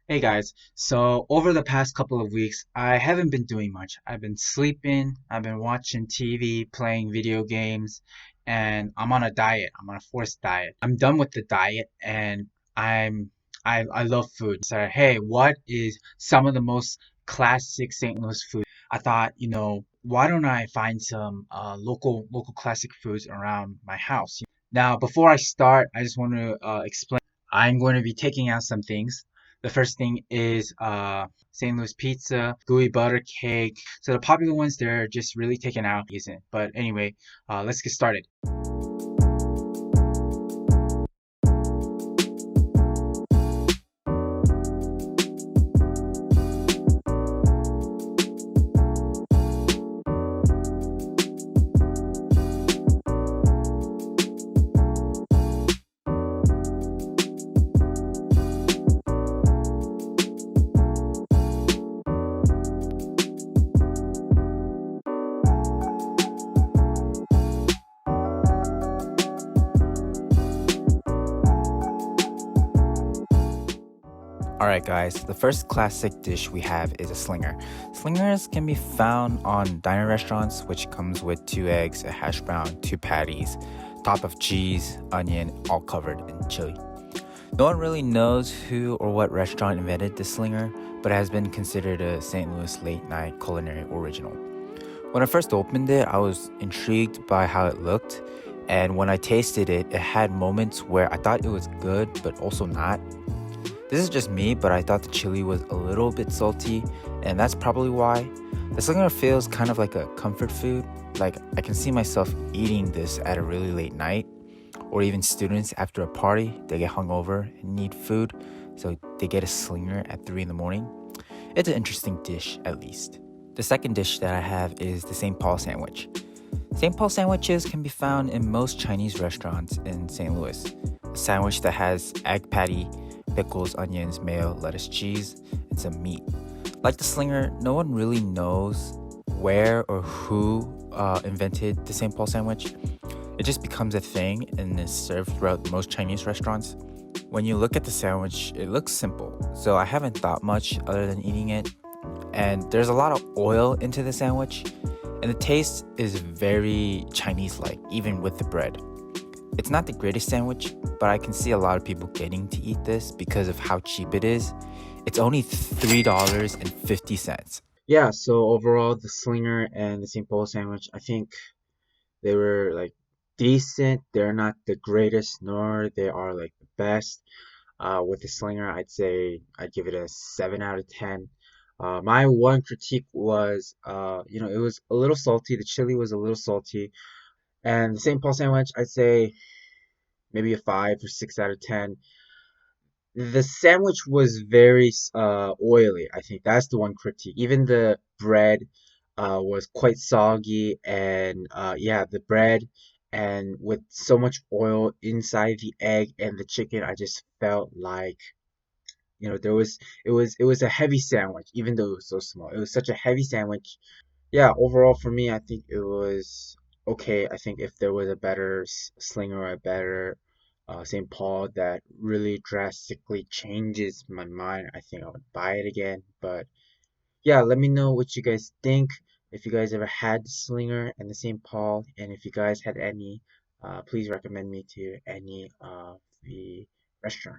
Hey guys, so over the past couple of weeks, I haven't been doing much. I've been sleeping, I've been watching TV, playing video games, and I'm on a diet. I'm on a forced diet. I'm done with the diet and I'm I love food. So hey, what is some of the most classic St. Louis food? I thought, why don't I find some local classic foods around my house? Now, before I start, I just want to explain. I'm going to be taking out some things. The first thing is St. Louis pizza, gooey butter cake. So the popular ones they're just really taken out, isn't? But anyway, let's get started. Alright, guys, the first classic dish we have is a slinger. Slingers can be found on diner restaurants, which comes with 2 eggs, a hash brown, 2 patties, top of cheese, onion, all covered in chili. No one really knows who or what restaurant invented the slinger, but it has been considered a St. Louis late night culinary original. When I first opened it, I was intrigued by how it looked, and when I tasted it, it had moments where I thought it was good, but also not. This is just me, but I thought the chili was a little bit salty, and that's probably why. The slinger feels kind of like a comfort food. Like, I can see myself eating this at a really late night, or even students after a party, they get hungover and need food, so they get a slinger at 3 in the morning. It's an interesting dish, at least. The second dish that I have is the St. Paul sandwich. St. Paul sandwiches can be found in most Chinese restaurants in St. Louis. A sandwich that has egg patty, pickles, onions, mayo, lettuce, cheese, and some meat. Like the slinger, no one really knows where or who invented the St. Paul sandwich. It just becomes a thing and is served throughout most Chinese restaurants. When you look at the sandwich, it looks simple, so I haven't thought much other than eating it. And there's a lot of oil into the sandwich, and the taste is very Chinese like, even with the bread. It's not the greatest sandwich, but I can see a lot of people getting to eat this because of how cheap it is. It's only $3.50. Yeah, so overall, the Slinger and the St. Paul sandwich, I think they were like decent. They're not the greatest, nor they are like the best. With the Slinger, I'd say I'd give it a 7 out of 10. My one critique was, it was a little salty. The chili was a little salty. And the St. Paul sandwich, I'd say maybe a 5 or 6 out of 10. The sandwich was very oily. I think that's the one critique. Even the bread was quite soggy, and yeah, the bread and with so much oil inside the egg and the chicken, I just felt like it was a heavy sandwich, even though it was so small. It was such a heavy sandwich. Yeah, overall for me, I think it was okay. I think if there was a better slinger or a better St. Paul that really drastically changes my mind, I think I would buy it again. But yeah, let me know what you guys think. If you guys ever had the slinger and the St. Paul, and if you guys had any, please recommend me to any of the restaurants.